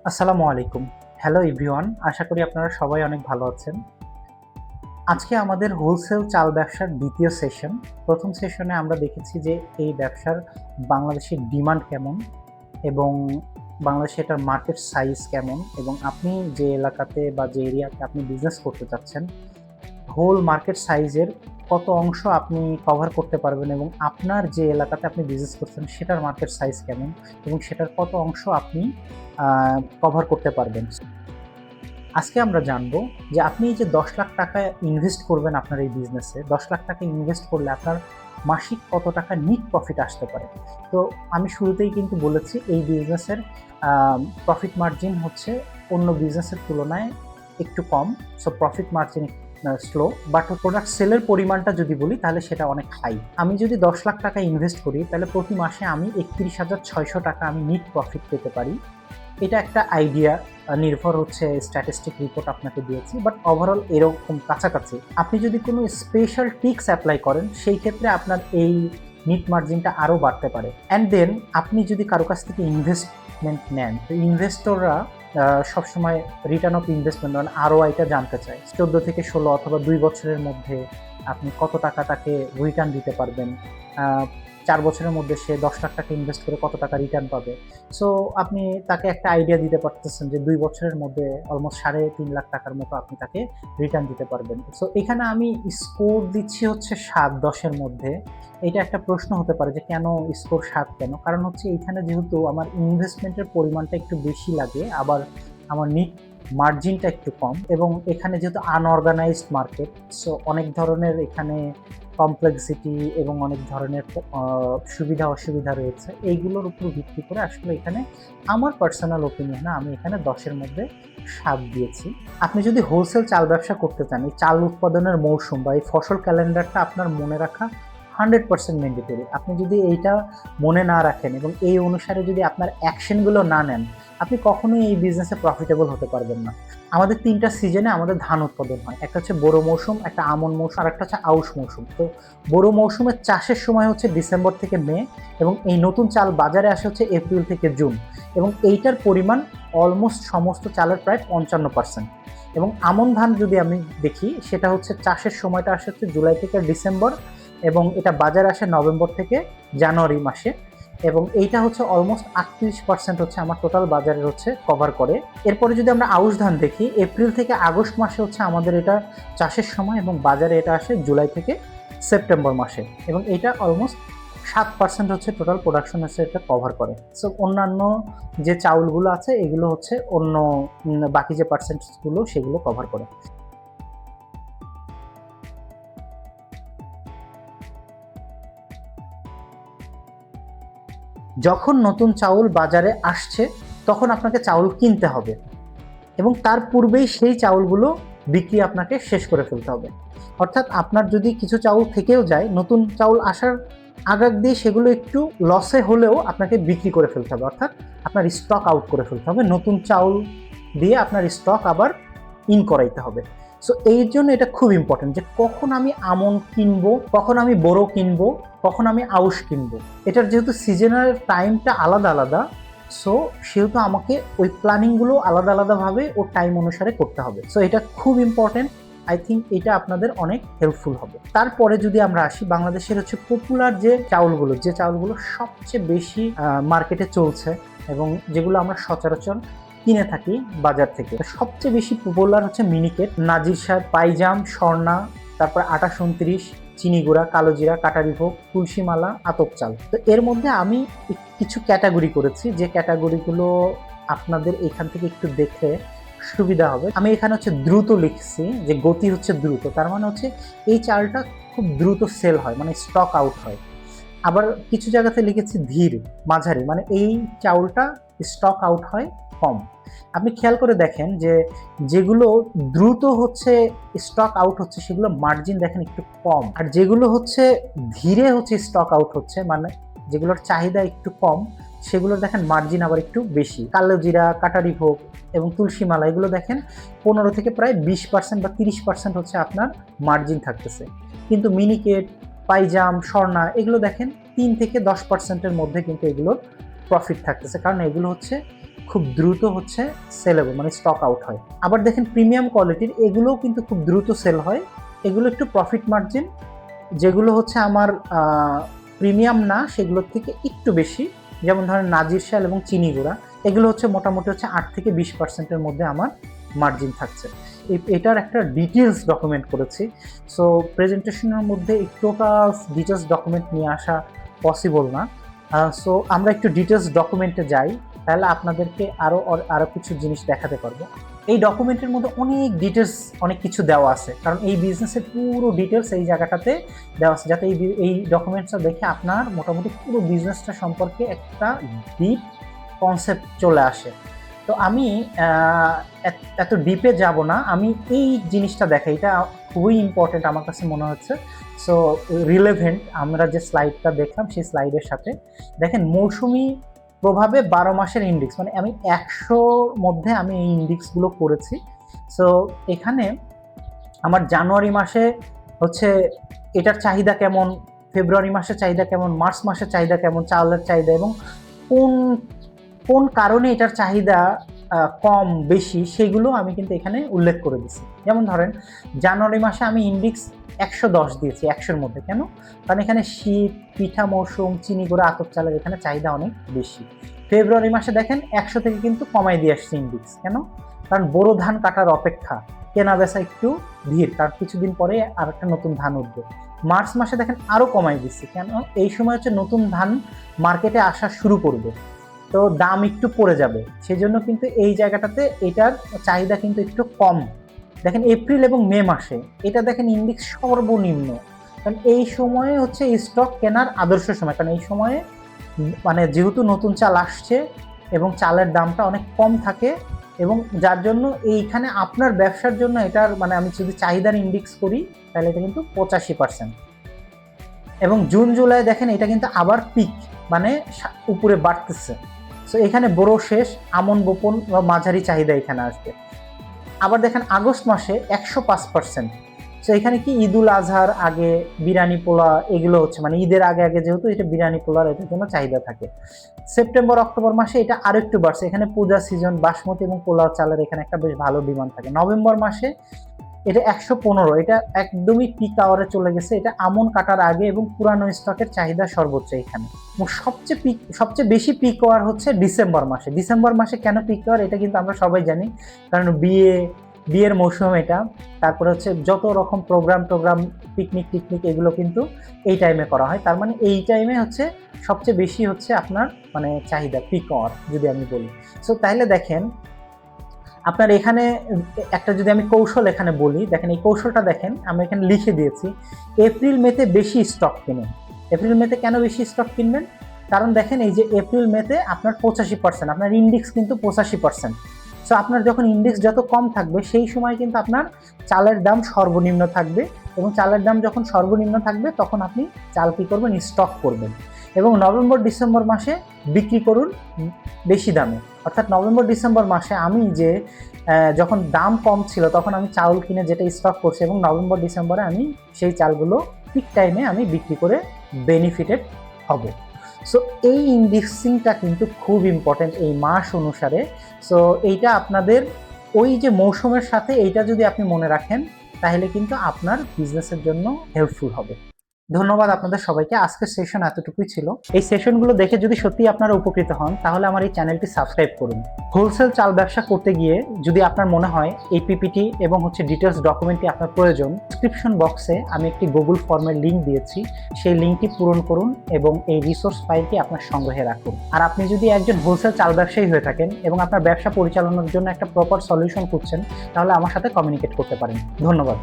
আসসালামু আলাইকুম। Hello everyone. আশা করি আপনারা সবাই অনেক ভালো আছেন। আজকে আমাদের হোলসেল চাল ব্যবসার ২য় সেশন। ১ম সেশনে আমরা দেখেছি যে এই ব্যবসার বাংলাদেশের ডিমান্ড কেমন এবং বাংলাদেশে এটার মার্কেট সাইজ কেমন এবং আপনি যে এলাকাতে বা যে এরিয়াতে আপনি বিজনেস করতে চাচ্ছেন, হোল মার্কেট সাইজের কত অংশ আপনি কভার করতে পারবেন এবং আপনার যে এলাকাতে আপনি বিজনেস করছেন সেটার মার্কেট সাইজ কেমন এবং সেটার কত অংশ আপনি কভার করতে পারবেন। আজকে আমরা জানবো যে আপনি এই যে ১০ লাখ টাকা ইনভেস্ট করবেন আপনার এই বিজনেসে, ১০ লাখ টাকা ইনভেস্ট করলে আপনার মাসিক কত টাকা নিট প্রফিট আসতে পারে। তো আমি শুরুতেই কিন্তু বলেছি এই বিজনেসের প্রফিট মার্জিন হচ্ছে অন্য বিজনেসের তুলনায় একটু কম। So profit margin slow, but product সেলের পরিমাণটা যদি বলি তাহলে সেটা অনেক হাই। আমি যদি ১০ লাখ টাকা ইনভেস্ট করি তাহলে প্রতি মাসে আমি ৩১,৬০০ টাকা আমি নিট প্রফিট পেতে পারি। এটা একটা আইডিয়া, নির্ভর হচ্ছে স্ট্যাটিস্টিক রিপোর্ট আপনাকে দিয়েছি, বাট ওভারঅল এরকম কাছাকাছি। আপনি যদি কোনো স্পেশাল টিক্স অ্যাপ্লাই করেন সেই ক্ষেত্রে আপনার এই নিট মার্জিনটা আরও বাড়তে পারে। অ্যান্ড দেন আপনি যদি কারো কাছ থেকে ইনভেস্টমেন্ট নেন, তো ইনভেস্টররা সবসময় রিটার্ন অফ ইনভেস্টমেন্ট মানে আরওআইটা জানতে চায়। ১৪ থেকে ১৬ অথবা ২ বছরের মধ্যে আপনি কত টাকা তাকে রিটার্ন দিতে পারবেন। ৪ বছরের মধ্যে সে ১০ লাখ টাকা ইনভেস্ট করে কত টাকা রিটার্ন পাবে। সো আপনি তাকে একটা আইডিয়া দিতে পারতেছেন যে ২ বছরের মধ্যে অলমোস্ট ৩.৫ লাখ টাকার মতো আপনি তাকে রিটার্ন দিতে পারবেন। সো এখানে আমি স্কোর দিচ্ছি হচ্ছে ৭-১০ এর মধ্যে। এটা একটা প্রশ্ন হতে পারে যে কেন স্কোর ৭ কেন? কারণ হচ্ছে এইখানে যেহেতু আমার ইনভেস্টমেন্টের পরিমাণটা একটু বেশি লাগে, আবার আমার নিট মার্জিনটা একটু কম এবং এখানে যেহেতু আনঅর্গানাইজড মার্কেট, সো অনেক ধরনের এখানে কমপ্লেক্সিটি এবং অনেক ধরনের সুবিধা অসুবিধা রয়েছে। এইগুলোর উপর ভিত্তি করে আসলে এখানে আমার পার্সোনাল ওপিনিয়নে আমি এখানে ১০ এর মধ্যে ৭ দিয়েছি। আপনি যদি হোলসেল চাল ব্যবসা করতে চান, এই চাল উৎপাদনের মৌসুম বা এই ফসল ক্যালেন্ডারটা আপনার মনে রাখা 100% ম্যান্ডেটরি। আপনি যদি এইটা মনে না রাখেন এবং এই অনুসারে যদি আপনার অ্যাকশনগুলো না নেন, আপনি কখনোই এই বিজনেসে প্রফিটেবল হতে পারবেন না। আমাদের ৩টা সিজনে আমাদের ধান উৎপাদন হয়। একটা হচ্ছে বোরো মৌসুম, একটা আমন মৌসুম, আর একটা হচ্ছে আউশ মৌসুম। তো বোরো মৌসুমের চাষের সময় হচ্ছে ডিসেম্বর থেকে মে এবং এই নতুন চাল বাজারে আসে হচ্ছে এপ্রিল থেকে জুন এবং এইটার পরিমাণ অলমোস্ট সমস্ত চালের প্রায় ৫৫%। এবং আমন ধান যদি আমি দেখি সেটা হচ্ছে চাষের সময়টা আসে হচ্ছে জুলাই থেকে ডিসেম্বর এবং এটা বাজারে আসে নভেম্বর থেকে জানুয়ারি মাসে এবং এইটা হচ্ছে অলমোস্ট ৩৮% হচ্ছে আমার টোটাল বাজারের হচ্ছে কভার করে। এরপরে যদি আমরা আউশ ধান দেখি, এপ্রিল থেকে আগস্ট মাসে হচ্ছে আমাদের এটা চাষের সময় এবং বাজারে এটা আসে জুলাই থেকে সেপ্টেম্বর মাসে এবং এটা অলমোস্ট ৭% হচ্ছে টোটাল প্রোডাকশন হচ্ছে এটা কভার করে। সো অন্যান্য যে চাউলগুলো আছে এগুলো হচ্ছে অন্য বাকি যে পার্সেন্টেজগুলো সেগুলো কভার করে। যখন নতুন চাউল বাজারে আসছে তখন আপনাকে চাউল কিনতে হবে এবং তার পূর্বেই সেই চাউলগুলো বিক্রি আপনাকে শেষ করে ফেলতে হবে। অর্থাৎ আপনার যদি কিছু চাউল থেকেও যায়, নতুন চাউল আসার আগাগ দিয়ে সেগুলো একটু লসে হলেও আপনাকে বিক্রি করে ফেলতে হবে, অর্থাৎ আপনার স্টক আউট করে ফেলতে হবে। নতুন চাউল দিয়ে আপনার স্টক আবার ইন করাইতে হবে। সো এই জন্য এটা খুব ইম্পর্টেন্ট যে কখন আমি আমন কিনবো, কখন আমি বোরো কিনবো, কখন আমি আউশ কিনবো। এটার যেহেতু সিজনাল টাইমটা আলাদা আলাদা, সো সেহেতু আমাকে ওই প্ল্যানিংগুলো আলাদা আলাদাভাবে ও টাইম অনুসারে করতে হবে। সো এটা খুব ইম্পর্টেন্ট। আই থিঙ্ক এটা আপনাদের অনেক হেল্পফুল হবে। তারপরে যদি আমরা আসি, বাংলাদেশের হচ্ছে পপুলার যে চাউলগুলো সবচেয়ে বেশি মার্কেটে চলছে এবং যেগুলো আমরা সচরাচর কিনে থাকি বাজার থেকে, সবচেয়ে বেশি পপুলার হচ্ছে মিনিকেট, নাজির শাহ, পাইজাম, স্বর্ণা, তারপর ২৮-২৯, চিনিগুড়া, কালোজিরা, কাটারিভোগ, তুলসীমালা, আতপ চাল। তো এর মধ্যে আমি কিছু ক্যাটাগরি করেছি, যে ক্যাটাগরিগুলো আপনাদের এখান থেকে একটু দেখে সুবিধা হবে। আমি এখানে হচ্ছে দ্রুত লিখছি, যে গতি হচ্ছে দ্রুত, তার মানে হচ্ছে এই চালটা খুব দ্রুত সেল হয়, মানে স্টক আউট হয়। আবার কিছু জায়গাতে লিখেছি ধীর, মাঝারি, মানে এই চাউলটা স্টক আউট হয় কম। আপনি খেয়াল করে দেখেন যে যেগুলো দ্রুত হচ্ছে স্টক আউট হচ্ছে সেগুলো মার্জিন দেখেন একটু কম, আর যেগুলো হচ্ছে ধীরে হচ্ছে স্টক আউট হচ্ছে, মানে যেগুলোর চাহিদা একটু কম, সেগুলোর দেখেন মার্জিন আবার একটু বেশি। কালোজিরা, কাটারি ভোগ এবং তুলসী মালা এগুলো দেখেন ১৫ থেকে প্রায় ২০% বা ৩০% হচ্ছে আপনার মার্জিন থাকতেছে। কিন্তু মিনিকেট, পাইজাম, স্বর্ণা এগুলো দেখেন ৩ থেকে ১০%-এর মধ্যে কিন্তু এগুলোর প্রফিট থাকতেছে, কারণ এগুলো হচ্ছে খুব দ্রুত হচ্ছে সেলেবল, মানে স্টক আউট হয়। আবার দেখেন প্রিমিয়াম কোয়ালিটির এগুলোও কিন্তু খুব দ্রুত সেল হয়। এগুলো একটু প্রফিট মার্জিন, যেগুলো হচ্ছে আমার প্রিমিয়াম না সেগুলোর থেকে একটু বেশি, যেমন ধরেন নাজির শাল এবং চিনি গুঁড়া, এগুলো হচ্ছে মোটামুটি হচ্ছে 8 থেকে 20%-এর মধ্যে আমার মার্জিন থাকছে। এটার একটা ডিটেলস ডকুমেন্ট করেছি। সো প্রেজেন্টেশনের মধ্যে টোটাল ডিটেলস ডকুমেন্ট নিয়ে আসা পসিবল না। সো আমরা একটু ডিটেলস ডকুমেন্টে যাই, তাহলে আপনাদেরকে আরও কিছু জিনিস দেখাতে পারবো। এই ডকুমেন্টের মধ্যে অনেক ডিটেলস, অনেক কিছু দেওয়া আছে, কারণ এই বিজনেসের পুরো ডিটেলস এই জায়গাটাতে দেওয়া আছে, যাতে এই ডকুমেন্টসটা দেখে আপনার মোটামুটি পুরো বিজনেসটা সম্পর্কে একটা ডিপ কনসেপ্ট চলে আসে। তো আমি এত ডিপে যাব না, আমি এই জিনিসটা দেখাই, এটা খুবই ইম্পর্টেন্ট আমার কাছে মনে হচ্ছে। সো রিলেভেন্ট আমরা যে স্লাইডটা দেখলাম সেই স্লাইডের সাথে দেখেন মৌসুমি প্রভাবে 12 মাসের ইন্ডেক্স, মানে আমি 100-র মধ্যে আমি এই ইন্ডেক্সগুলো করেছি। সো এখানে আমার জানুয়ারি মাসে হচ্ছে এটার চাহিদা কেমন, ফেব্রুয়ারি মাসের চাহিদা কেমন, মার্চ মাসের চাহিদা কেমন, চাউলের চাহিদা, এবং কোন কোন কারণে এটার চাহিদা কম বেশি সেগুলো আমি কিন্তু এখানে উল্লেখ করে দিচ্ছি। যেমন ধরেন জানুয়ারি মাসে আমি ইন্ডেক্স 110 দিয়েছি 100-র মধ্যে। কেন? কারণ এখানে শীত, পিঠা মৌসুম, চিনি গুঁড়া, আতপ চালের এখানে চাহিদা অনেক বেশি। ফেব্রুয়ারি মাসে দেখেন 100 থেকে কিন্তু কমাই দিয়ে আসছে ইন্ডেক্স। কেন? কারণ বোরো ধান কাটার অপেক্ষা, কেনা বেচা একটু ভিড়, কারণ কিছুদিন পরে আর একটা নতুন ধান উঠবে। মার্চ মাসে দেখেন আরও কমাই দিচ্ছি। কেন? এই সময় হচ্ছে নতুন ধান মার্কেটে আসা শুরু করবে, তো দাম একটু পড়ে যাবে, সেজন্য কিন্তু এই জায়গাটাতে এটার চাহিদা কিন্তু একটু কম। দেখেন এপ্রিল এবং মে মাসে এটা দেখেন ইন্ডেক্স সর্বনিম্ন, কারণ এই সময়ে হচ্ছে স্টক কেনার আদর্শ সময়, কারণ এই সময়ে মানে যেহেতু নতুন চাল আসছে এবং চালের দামটা অনেক কম থাকে, এবং যার জন্য এইখানে আপনার ব্যবসার জন্য এটার মানে আমি যদি চাহিদার ইন্ডেক্স করি তাহলে এটা কিন্তু 85%। এবং জুন জুলাই দেখেন এটা কিন্তু আবার পিক, মানে উপরে বাড়তেছে। সো এখানে বড় শেষ, আমন বপন বা মাঝারি চাহিদা এখানে আসবে। আবার দেখেন আগস্ট মাসে 105%। সো এখানে কি ঈদুল আজহার আগে বিরিয়ানি পোলা এগুলো হচ্ছে, মানে ঈদের আগে আগে যেহেতু এটা বিরিয়ানি পোলার এটার জন্য চাহিদা থাকে। সেপ্টেম্বর অক্টোবর মাসে এটা আরো একটু বাড়ছে, এখানে পূজা সিজন, বাসমতি এবং পোলাও চালের এখানে একটা বেশ ভালো ডিমান্ড থাকে। নভেম্বর মাসে এটা 115, এটা একদমই পিক আওয়ারে চলে গেছে, এটা আমন কাটার আগে এবং পুরানো স্টকের চাহিদা সর্বোচ্চ এখানে। সবচেয়ে বেশি পিক আওয়ার হচ্ছে ডিসেম্বর মাসে। ডিসেম্বর মাসে কেন পিক আওয়ার এটা কিন্তু আমরা সবাই জানি, কারণ বিয়ের মৌসুম এটা, তারপরে হচ্ছে যত রকম প্রোগ্রাম পিকনিক এগুলো কিন্তু এই টাইমে করা হয়, তার মানে এই টাইমে হচ্ছে সবচেয়ে বেশি হচ্ছে আপনার মানে চাহিদা পিক আওয়ার যদি আমি বলি। সো তাহলে দেখেন আপনার এখানে একটা যদি আমি কৌশল এখানে বলি, দেখেন এই কৌশলটা দেখেন আমি এখানে লিখে দিয়েছি। এপ্রিল মেতে বেশি স্টক কিনুন। এপ্রিল মেতে কেন বেশি স্টক কিনবেন? কারণ দেখেন এই যে এপ্রিল মেতে আপনার 85%, আপনার ইন্ডেক্স কিন্তু 85%। সো আপনার যখন ইন্ডেক্স যত কম থাকবে সেই সময় কিন্তু আপনার চালের দাম সর্বনিম্ন থাকবে, এবং চালের দাম যখন সর্বনিম্ন থাকবে তখন আপনি চাল কী করবেন? স্টক করবেন, এবং নভেম্বর ডিসেম্বর মাসে বিক্রি করুন বেশি দামে। অর্থাৎ নভেম্বর ডিসেম্বর মাসে আমি যে যখন দাম কম ছিল তখন আমি চাউল কিনে যেটা স্টক করছি, এবং নভেম্বর ডিসেম্বরে আমি সেই চালগুলো পিক টাইমে আমি বিক্রি করে বেনিফিটেড হব। সো এই ইন্ডেক্সিংটা কিন্তু খুব ইম্পর্টেন্ট এই মাস অনুসারে। সো এইটা আপনাদের ওই যে মৌসুমের সাথে এইটা যদি আপনি মনে রাখেন তাহলে কিন্তু আপনার বিজনেসের জন্য হেল্পফুল হবে। ধন্যবাদ আপনাদের সবাইকে। আজকের সেশন এতটুকুই ছিল। এই সেশনগুলো দেখে যদি সত্যি আপনারা উপকৃত হন তাহলে আমার এই চ্যানেলটি সাবস্ক্রাইব করুন। হোলসেল চাল ব্যবসা করতে গিয়ে যদি আপনার মনে হয় এই পিপিটি এবং ডিটেলস ডকুমেন্টটি আপনার প্রয়োজন, ডিসক্রিপশন বক্সে আমি একটি গুগল ফর্মের লিঙ্ক দিয়েছি, সেই লিঙ্কটি পূরণ করুন এবং এই রিসোর্স ফাইলটি আপনার সংগ্রহে রাখুন। আর আপনি যদি একজন হোলসেল চাল ব্যবসায়ী হয়ে থাকেন এবং আপনার ব্যবসা পরিচালনার জন্য একটা প্রপার সলিউশন খুঁজছেন তাহলে আমার সাথে কমিউনিকেট করতে পারেন। ধন্যবাদ।